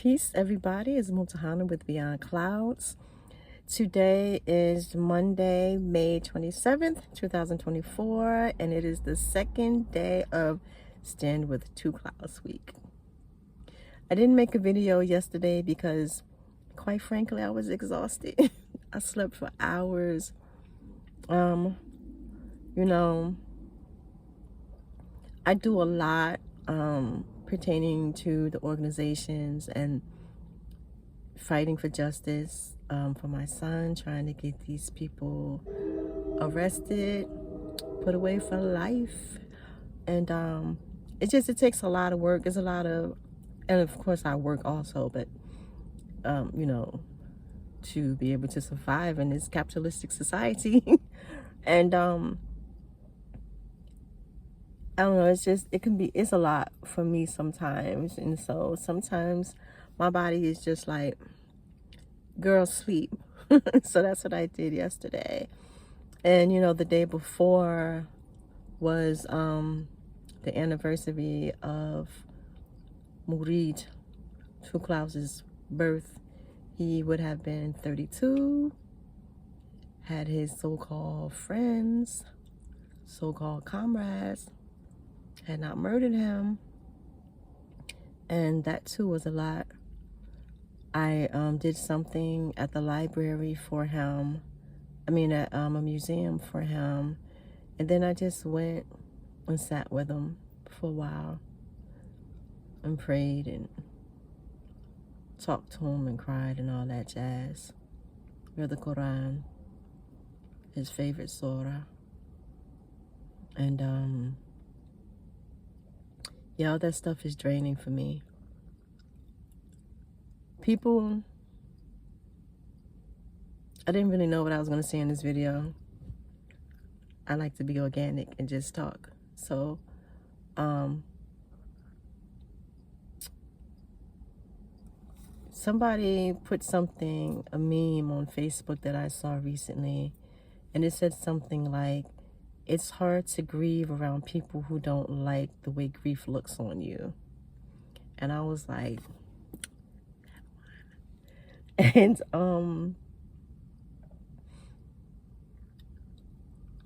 Peace, everybody. It's Multahana with Beyond Clouds. Today is Monday, May 27th, 2024, and it is the second day of Stand with Two Clouds week. I didn't make a video yesterday because, quite frankly, I was exhausted. I slept for hours. I do a lot pertaining to the organizations and fighting for justice for my son, trying to get these people arrested, put away for life. And it takes a lot of work. It's a lot of, and of course I work also, but to be able to survive in this capitalistic society. And I don't know, it's a lot for me sometimes. And so sometimes my body is just like, girl, sleep. So that's what I did yesterday. And the day before was the anniversary of Murid Two Clouds' birth. He would have been 32, had his so-called friends, so-called comrades, had not murdered him, and that too was a lot. I did something at the library for him, at a museum for him, and then I just went and sat with him for a while and prayed and talked to him and cried and all that jazz. Read the Quran, his favorite surah, and yeah, all that stuff is draining for me. People, I didn't really know what I was going to say in this video. I like to be organic and just talk. So, somebody put a meme on Facebook that I saw recently, and it said something like, it's hard to grieve around people who don't like the way grief looks on you. And I was like, and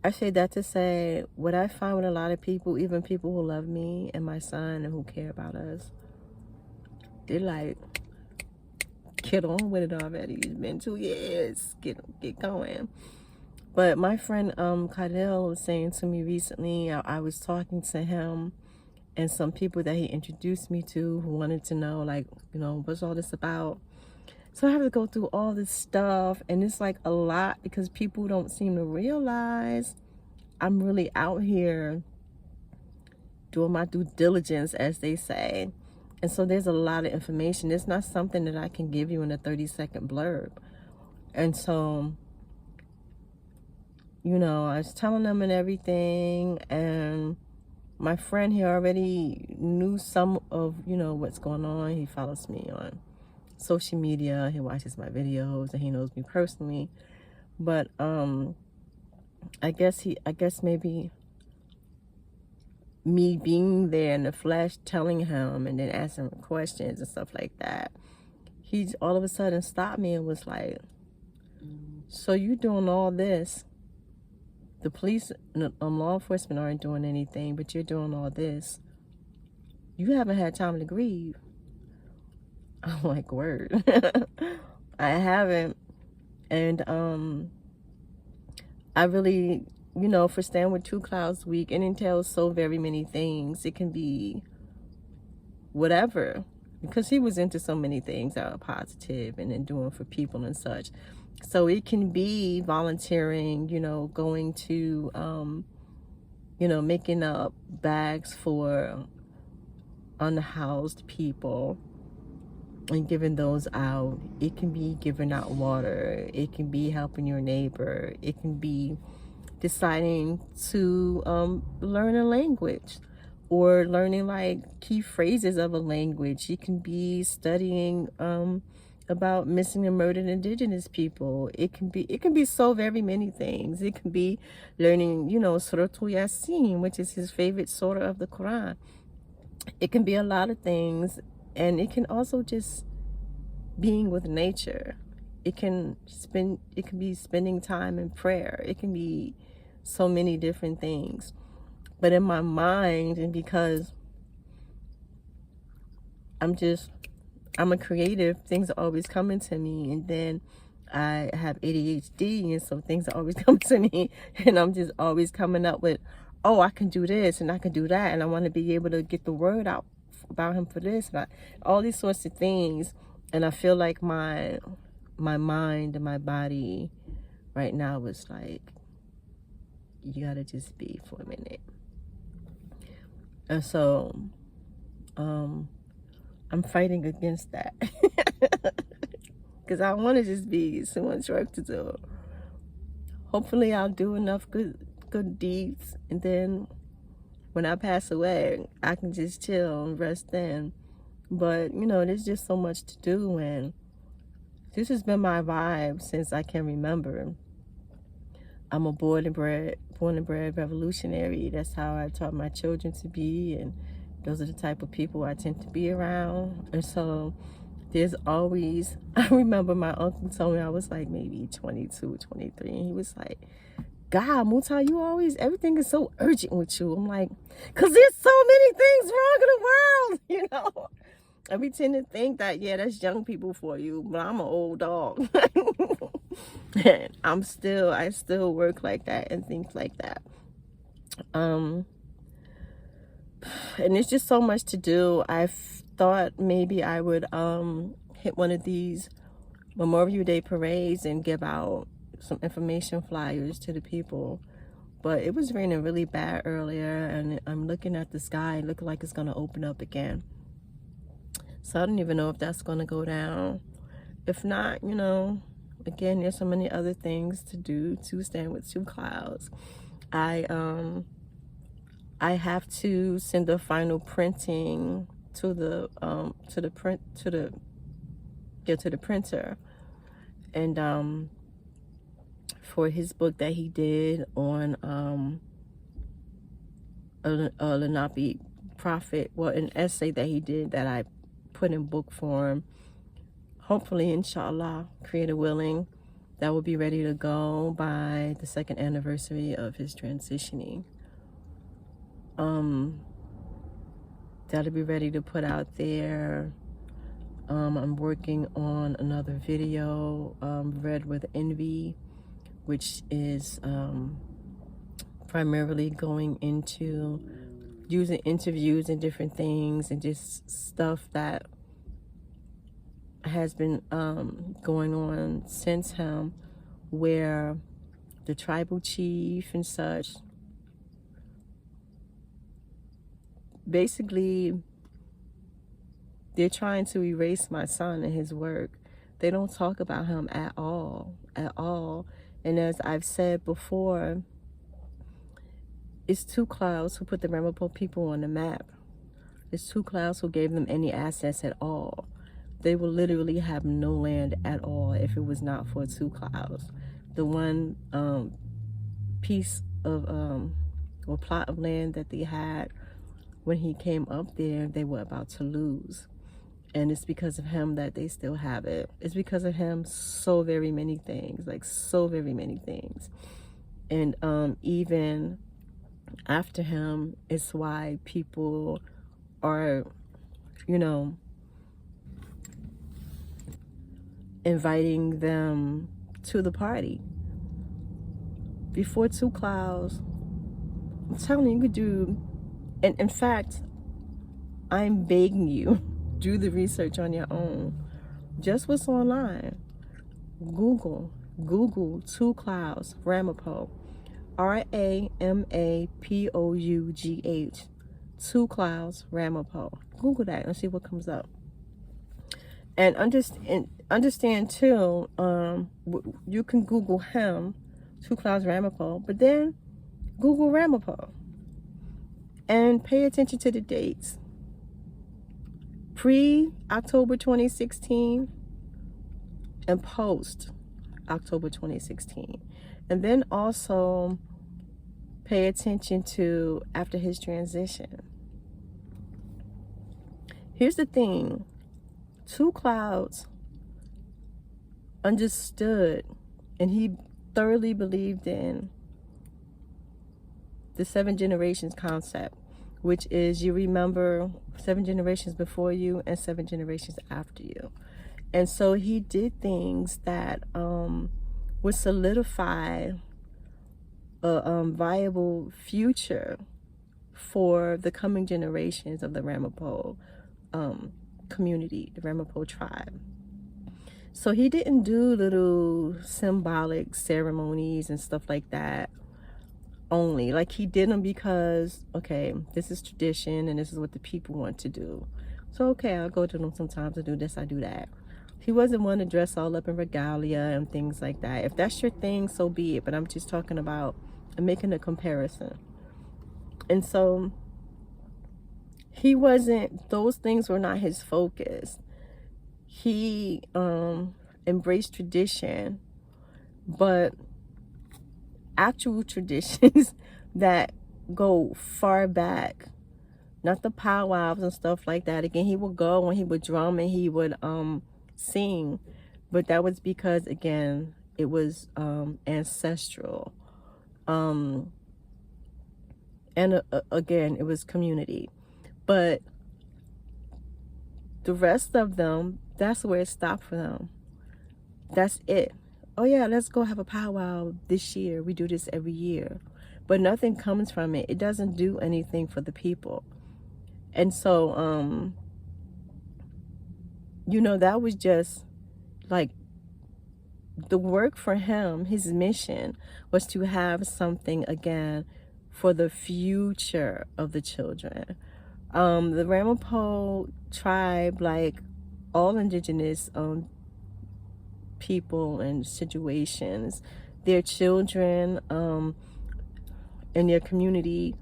I say that to say, what I find with a lot of people, even people who love me and my son and who care about us, they're like, get on with it already. It's been 2 years. Get going. But my friend Kyle was saying to me recently, I was talking to him and some people that he introduced me to who wanted to know, like, what's all this about? So I have to go through all this stuff, and it's like a lot because people don't seem to realize I'm really out here doing my due diligence, as they say. And so there's a lot of information. It's not something that I can give you in a 30-second blurb. And so, I was telling them and everything, and my friend here already knew some of, what's going on. He follows me on social media, he watches my videos, and he knows me personally. But I guess maybe me being there in the flesh, telling him and then asking him questions and stuff like that, he all of a sudden stopped me and was like, so you doing all this, the police and law enforcement aren't doing anything, but you're doing all this, you haven't had time to grieve? I'm like, word. I haven't. And I really, for Stand with Two Clouds week, it entails so very many things. It can be whatever, because he was into so many things that are positive and then doing for people and such. So it can be volunteering, going to, making up bags for unhoused people and giving those out. It can be giving out water. It can be helping your neighbor. It can be deciding to learn a language or learning like key phrases of a language. It can be studying about missing and murdered indigenous people. It can be so very many things. It can be learning, Surah Yasin, which is his favorite surah of the Quran. It can be a lot of things. And it can also just being with nature. It can be spending time in prayer. It can be so many different things. But in my mind, and because I'm a creative, things are always coming to me. And then I have ADHD, and so things are always coming to me, and I'm just always coming up with, oh, I can do this and I can do that, and I want to be able to get the word out about him for this, and all these sorts of things. And I feel like my mind and my body right now is like, you gotta just be for a minute. And so I'm fighting against that because I want to just be so much work to do. Hopefully I'll do enough good deeds, and then when I pass away, I can just chill and rest then. But there's just so much to do, and this has been my vibe since I can remember. I'm a born and bred revolutionary. That's how I taught my children to be, and those are the type of people I tend to be around. And so there's always, I remember my uncle told me, I was like maybe 22, 23, and he was like, God, Muta, everything is so urgent with you. I'm like, because there's so many things wrong in the world, And we tend to think that, yeah, that's young people for you, but I'm an old dog. And I still work like that and things like that. And it's just so much to do. I thought maybe I would hit one of these Memorial Day parades and give out some information flyers to the people. But it was raining really bad earlier, and I'm looking at the sky, looking like it's going to open up again. So I don't even know if that's going to go down. If not, again, there's so many other things to do to stand with two clouds. I have to send the final printing to the printer, and for his book that he did on a Lenape prophet, an essay that he did that I put in book form. Hopefully, inshallah, creator willing, that will be ready to go by the 2nd anniversary of his transitioning. That'll be ready to put out there. I'm working on another video, Read with Envy, which is primarily going into using interviews and different things, and just stuff that has been going on since him, where the tribal chief and such, basically they're trying to erase my son and his work. They don't talk about him at all. And as I've said before, it's two clouds who put the Ramapough people on the map. It's two clouds who gave them any assets at all. They will literally have no land at all if it was not for two clouds. The one piece of or plot of land that they had when he came up there, they were about to lose. And it's because of him that they still have it. It's because of him, so very many things, like so very many things. And even after him, it's why people are, inviting them to the party. Before two clouds, I'm telling you could do, and in fact, I'm begging you, do the research on your own. Just what's online. Google two clouds, Ramapough, Ramapough, two clouds, Ramapough. Google that and see what comes up. And understand too, you can Google him, two clouds, Ramapough, but then Google Ramapough and pay attention to the dates. Pre-October 2016 and post-October 2016. And then also pay attention to after his transition. Here's the thing. Two clouds understood, and he thoroughly believed in the 7 generations concept, which is you remember 7 generations before you and 7 generations after you. And so he did things that would solidify a viable future for the coming generations of the Ramapough community, the Ramapough tribe. So he didn't do little symbolic ceremonies and stuff like that only. Like, he did them because, okay, this is tradition and this is what the people want to do. So, okay, I'll go to them sometimes. I do this, I do that. He wasn't one to dress all up in regalia and things like that. If that's your thing, so be it. But I'm just talking about making a comparison. And so he wasn't, those things were not his focus. He embraced tradition, but actual traditions that go far back, not the powwows and stuff like that. Again, he would go and he would drum and he would sing, but that was because, again, it was ancestral, and again, it was community. But the rest of them, that's where it stopped for them. That's it. Oh yeah, let's go have a powwow this year. We do this every year. But nothing comes from it. It doesn't do anything for the people. And so, you know, that was just like the work for him. His mission was to have something, again, for the future of the children. The Ramapough tribe, like all indigenous people and situations, their children in their community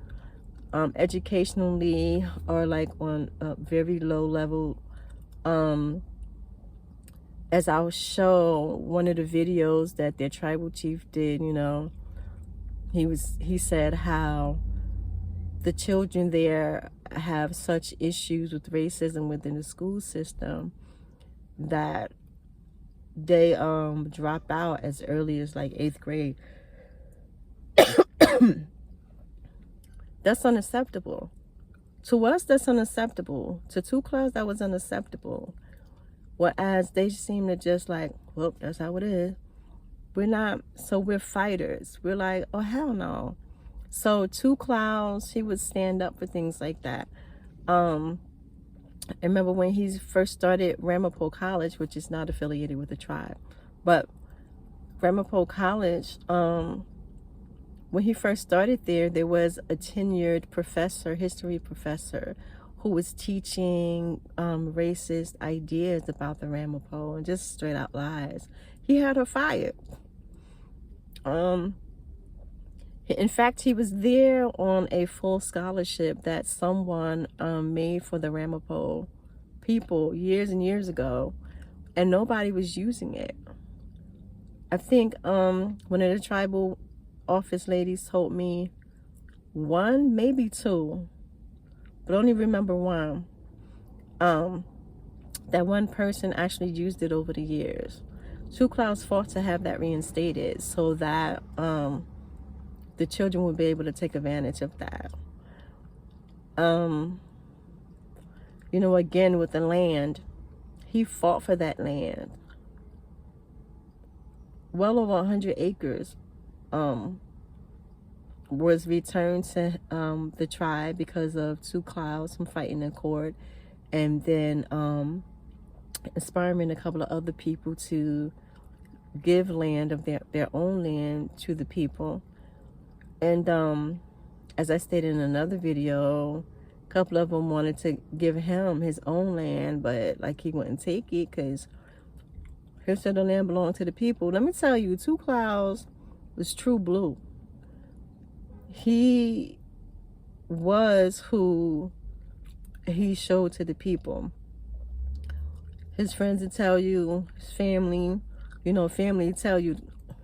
educationally are like on a very low level. As I'll show one of the videos that their tribal chief did, you know, he said how the children there have such issues with racism within the school system that they drop out as early as like 8th grade. That's unacceptable. To us, that's unacceptable. To 2 Clouds, that was unacceptable. Whereas they seem to just like, well, that's how it is. We're not, so we're fighters. We're like, oh, hell no. So 2 Clouds, he would stand up for things like that. I remember when he first started Ramapough College, which is not affiliated with the tribe, but Ramapough College, when he first started there was a tenured professor, history professor, who was teaching racist ideas about the Ramapough and just straight out lies. He had her fired. In fact, he was there on a full scholarship that someone made for the Ramapough people years and years ago, and nobody was using it. I think one of the tribal office ladies told me 1, maybe 2, but only remember 1, that one person actually used it over the years. 2 Clouds fought to have that reinstated so that the children would be able to take advantage of that. You know, again, with the land, he fought for that land. Well over 100 acres was returned to the tribe because of 2 Clouds from fighting in court, and then inspiring a couple of other people to give land of their own land to the people. And as I stated in another video, a couple of them wanted to give him his own land, but like he wouldn't take it because he said the land belonged to the people. Let me tell you, 2 Clouds was true blue. He was who he showed to the people. His friends would tell you, his family, you know, family tell you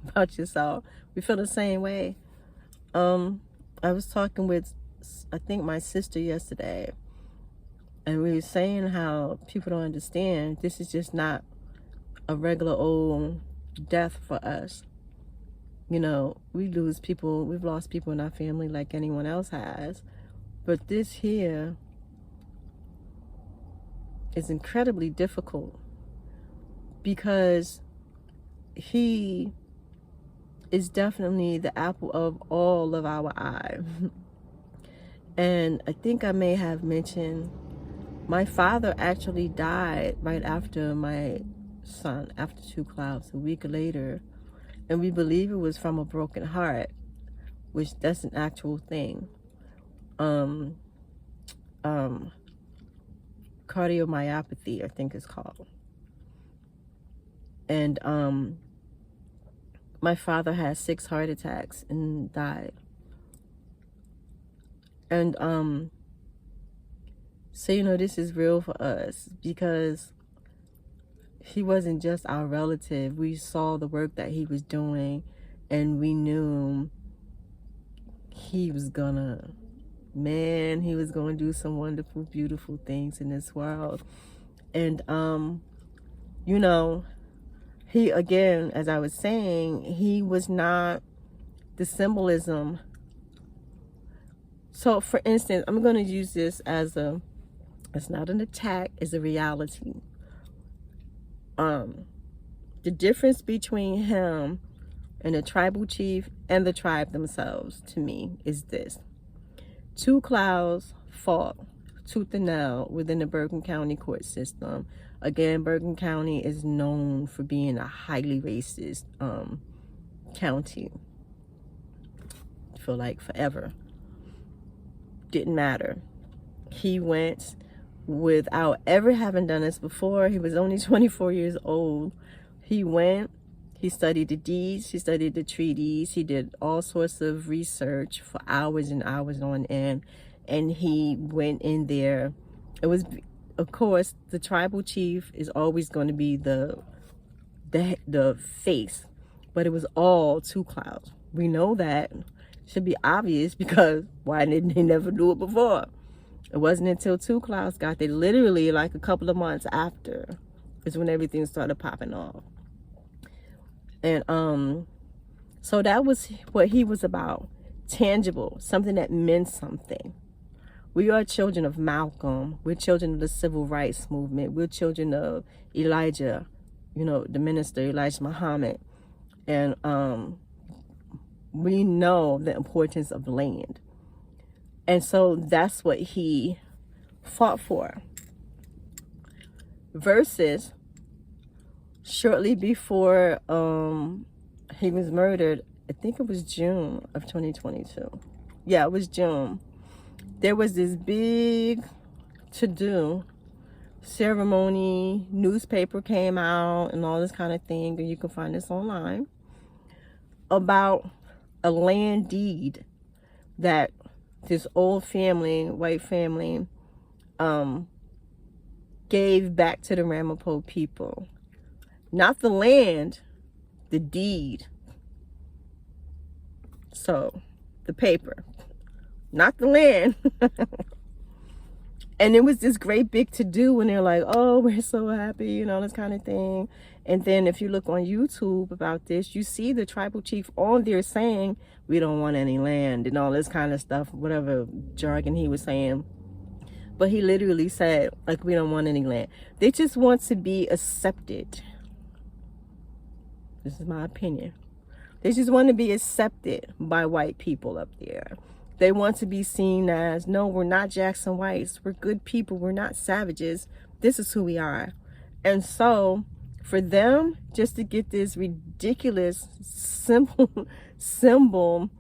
about yourself. We feel the same way. I was talking with, I think, my sister yesterday, and we were saying how people don't understand. This is just not a regular old death for us. You know, we've lost people in our family like anyone else has. But this here is incredibly difficult because he is definitely the apple of all of our eye. And I think I may have mentioned my father actually died right after my son, after Two Clouds, a week later. And we believe it was from a broken heart, which that's an actual thing. Cardiomyopathy, I think it's called. And my father had 6 heart attacks and died. And so, you know, this is real for us because he wasn't just our relative. We saw the work that he was doing, and we knew he was gonna do some wonderful, beautiful things in this world. And you know, he, again, as I was saying, he was not the symbolism. So for instance, I'm going to use this as it's not an attack, it's a reality. The difference between him and the tribal chief and the tribe themselves, to me, is this. Two Clouds fought tooth and nail within the Bergen County court system. Again, Bergen County is known for being a highly racist county for like forever. Didn't matter. He went without ever having done this before. He was only 24 years old. He went, he studied the deeds, he studied the treaties, he did all sorts of research for hours and hours on end, and he went in there. It was, of course, the tribal chief is always going to be the face, but it was all Two Clouds. We know that. Should be obvious, because why didn't they never do it before? It wasn't until Two Clouds got there, literally like a couple of months after, is when everything started popping off. And so that was what he was about. Tangible, something that meant something. We are children of Malcolm. We're children of the civil rights movement. We're children of Elijah, you know, the minister, Elijah Muhammad. And we know the importance of land. And so that's what he fought for. Versus shortly before he was murdered, I think it was June of 2022. Yeah, it was June. There was this big to-do ceremony, newspaper came out and all this kind of thing, and you can find this online, about a land deed that this old family, white family, gave back to the Ramapough people. Not the land, the deed. So, the paper. Not the land. And it was this great big to-do, and they're like, oh, we're so happy, you know, this kind of thing. And then if you look on YouTube about this, you see the tribal chief on there saying, we don't want any land and all this kind of stuff, whatever jargon he was saying. But he literally said, like, we don't want any land. They just want to be accepted. This is my opinion. They just want to be accepted by white people up there. They want to be seen as, no, we're not Jackson Whites. We're good people. We're not savages. This is who we are. And so for them just to get this ridiculous symbol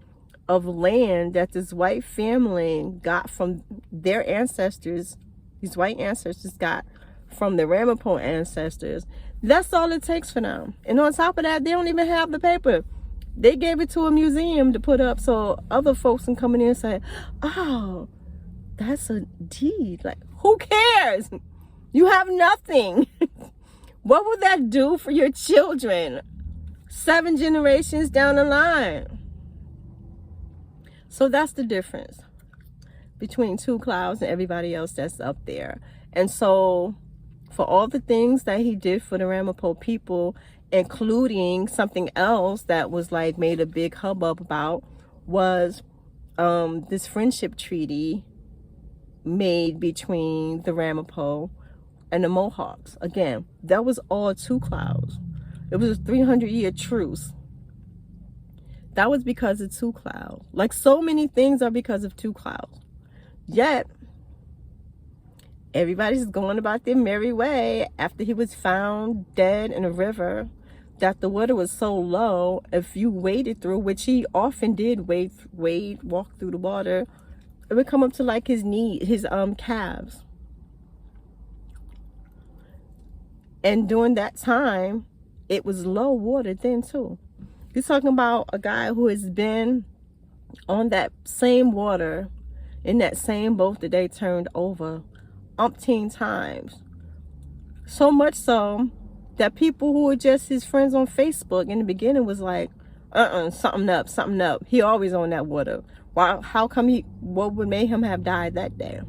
of land that this white family got from their ancestors, these white ancestors got from the Ramapough ancestors, that's all it takes for them. And on top of that, they don't even have the paper. They gave it to a museum to put up so other folks can come in and say, oh, that's a deed. Like, who cares? You have nothing. What would that do for your children 7 generations down the line? So that's the difference between Two Clouds and everybody else that's up there. And so for all the things that he did for the Ramapough people, including something else that was like made a big hubbub about was this friendship treaty made between the Ramapough and the Mohawks. Again, that was all Two Clouds. It was a 300-year truce. That was because of Two Clouds. Like, so many things are because of Two Clouds. Yet, everybody's going about their merry way after he was found dead in a river, that the water was so low, if you waded through, which he often did walk through the water, it would come up to like his calves. And during that time, it was low water then too. You're talking about a guy who has been on that same water, in that same boat that they turned over umpteen times. So much so that people who were just his friends on Facebook in the beginning was like, something up. He always on that water. Why? How come what would make him have died that day?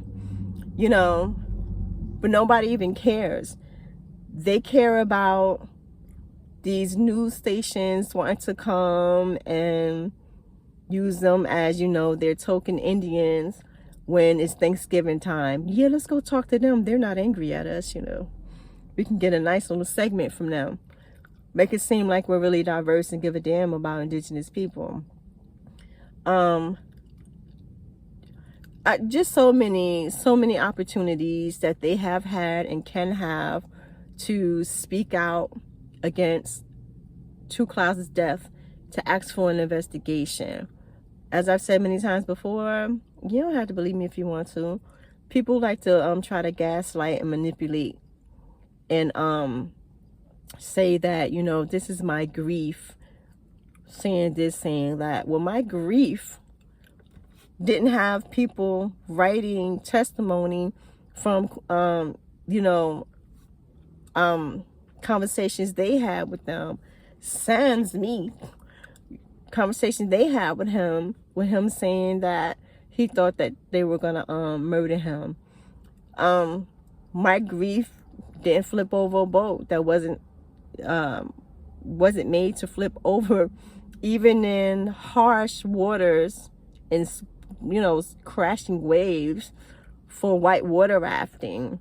You know, but nobody even cares. They care about these news stations wanting to come and use them as, you know, their token Indians when it's Thanksgiving time. Yeah, let's go talk to them. They're not angry at us, you know. We can get a nice little segment from them. Make it seem like we're really diverse and give a damn about indigenous people. Just so many opportunities that they have had and can have to speak out against Two Clouds' death, to ask for an investigation. As I've said many times before, you don't have to believe me if you want to. People like to try to gaslight and manipulate and say that, you know, this is my grief, saying this, saying that. Well, my grief didn't have people writing testimony from conversations they had with them, sans me, conversations they had with him saying that he thought that they were gonna murder him. My grief didn't flip over a boat that wasn't made to flip over, even in harsh waters and, you know, crashing waves for white water rafting.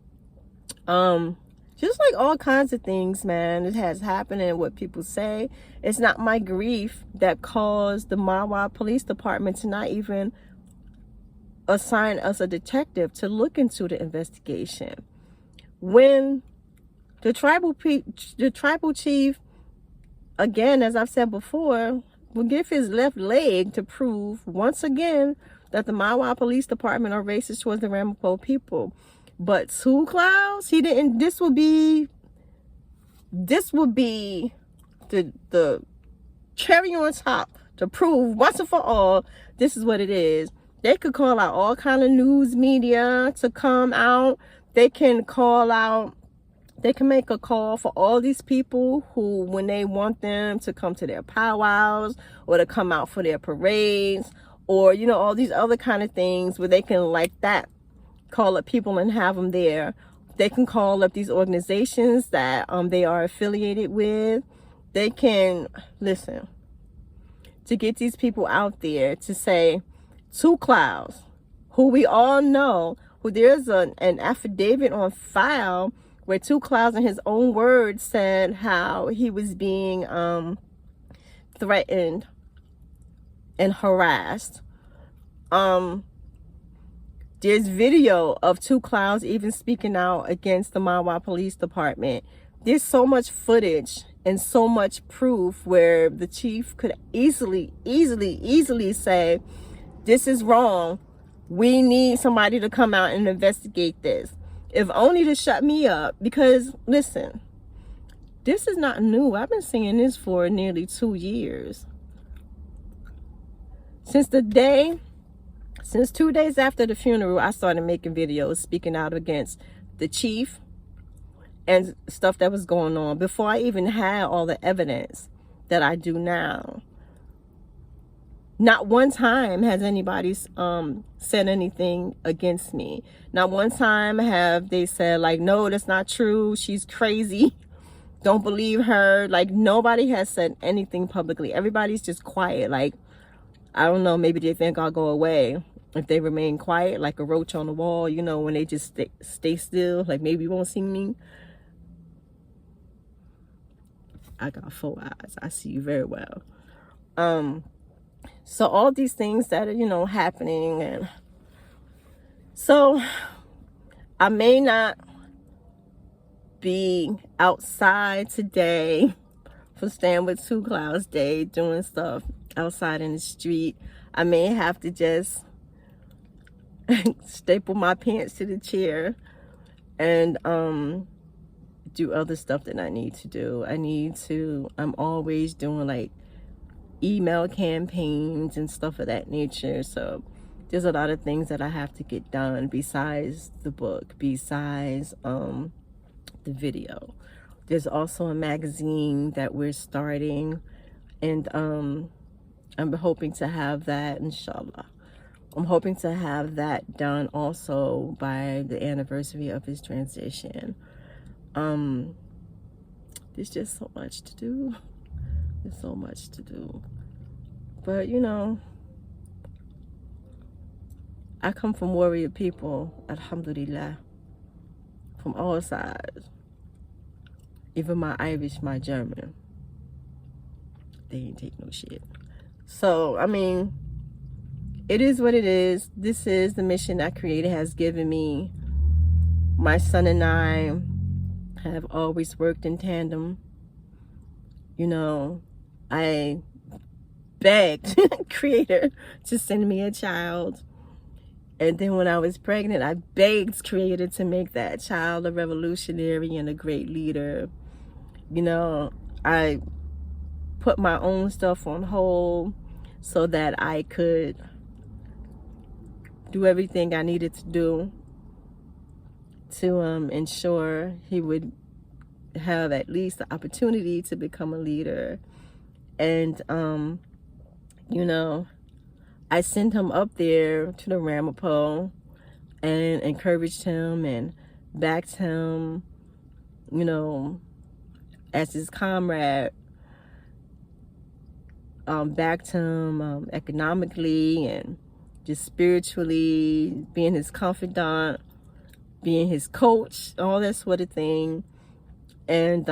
Just like all kinds of things, man, it has happened. And what people say, it's not my grief that caused the Ramapough Police Department to not even assign us a detective to look into the investigation. When the tribal chief, again, as I've said before, will give his left leg to prove once again that the Ramapough Police Department are racist towards the Ramapough people. But Two Clouds, he didn't. This would be the cherry on top to prove once and for all this is what it is. They could call out all kind of news media to come out. They can make a call for all these people who, when they want them to come to their powwows or to come out for their parades, or, you know, all these other kind of things where they can, like that, call up people and have them there. They can call up these organizations that they are affiliated with. They can, listen, to get these people out there to say, Two Clouds, who we all know, who there's an affidavit on file where Two Clouds in his own words said how he was being threatened and harassed. There's video of Two Clouds even speaking out against the Ramapough Police Department. There's so much footage and so much proof where the chief could easily say, this is wrong. We need somebody to come out and investigate this. If only to shut me up. Because, listen, this is not new. I've been saying this for nearly 2 years. Since 2 days after the funeral, I started making videos speaking out against the chief and stuff that was going on before I even had all the evidence that I do now. Not one time has anybody said anything against me. Not one time have they said, like, no, that's not true, she's crazy. don't believe her. Like, nobody has said anything publicly. Everybody's just quiet. Like, I don't know, maybe they think I'll go away if they remain quiet, like a roach on the wall, you know, when they just stay still, like maybe you won't see me. I got 4 eyes. I see you very well. So all these things that are, you know, happening, and so I may not be outside today for Stand with Two Clouds Day doing stuff outside in the street. I may have to just staple my pants to the chair and do other stuff that I need to do. I'm always doing like email campaigns and stuff of that nature. So there's a lot of things that I have to get done besides the book, besides the video. There's also a magazine that we're starting, and I'm hoping to have that, inshallah. I'm hoping to have that done also by the anniversary of his transition. There's just so much to do. There's so much to do. But, you know, I come from warrior people, alhamdulillah, from all sides. Even my Irish, my German. They ain't take no shit. So, I mean, it is what it is. This is the mission that Creator has given me. My son and I have always worked in tandem. You know, I begged Creator to send me a child. And then when I was pregnant, I begged Creator to make that child a revolutionary and a great leader. You know, I put my own stuff on hold so that I could do everything I needed to do to ensure he would have at least the opportunity to become a leader. And you know, I sent him up there to the Ramapough and encouraged him and backed him, you know, as his comrade, backed him economically and just spiritually, being his confidant, being his coach, all that sort of thing. And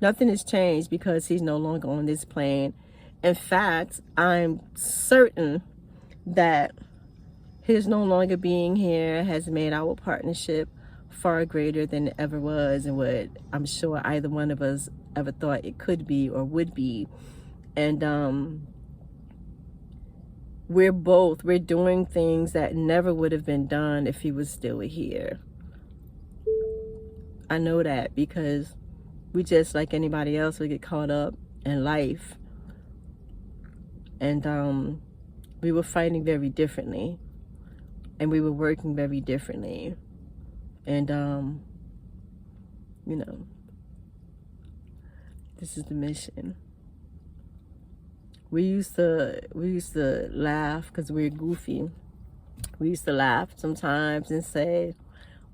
nothing has changed because he's no longer on this plane. In fact, I'm certain that his no longer being here has made our partnership far greater than it ever was, and what I'm sure either one of us ever thought it could be or would be. And we're doing things that never would have been done if he was still here. I know that because we, just like anybody else, we get caught up in life. And we were fighting very differently, and we were working very differently. And you know, this is the mission. We used to laugh because we're goofy. We used to laugh sometimes and say,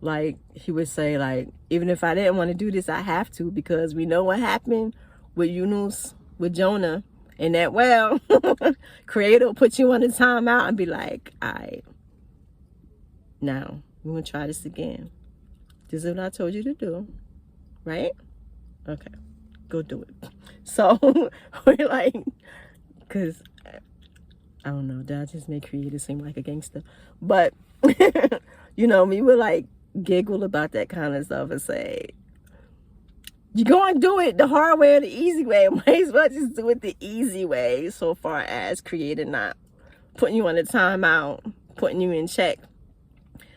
like, he would say, like, even if I didn't want to do this, I have to, because we know what happened with Yunus, with Jonah, and that well, Creator will put you on a timeout and be like, all right, now we're going to try this again. This is what I told you to do, right? Okay, go do it. So we're like, because I don't know, did I just make Creator seem like a gangster? But, you know, we would like giggle about that kind of stuff and say, you go and do it the hard way or the easy way. Might as well just do it the easy way, so far as Creator not putting you on a timeout, putting you in check.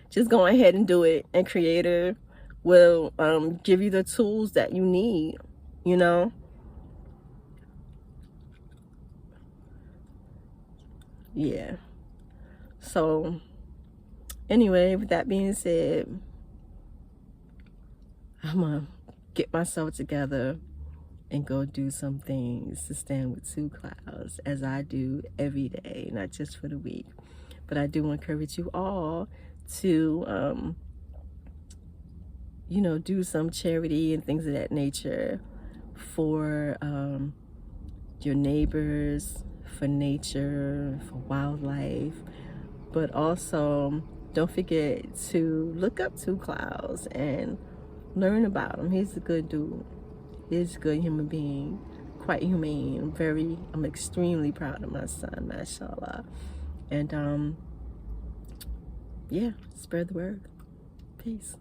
Just go ahead and do it, and Creator will give you the tools that you need, you know? Yeah. So, anyway, with that being said, I'm gonna get myself together and go do some things to stand with two clouds, as I do every day, not just for the week. But I do encourage you all to you know, do some charity and things of that nature for your neighbors, for nature, for wildlife. But also, don't forget to look up Two Clouds and learn about him. He's a good dude. He's a good human being, quite humane. I'm extremely proud of my son, mashallah. And yeah, spread the word. Peace.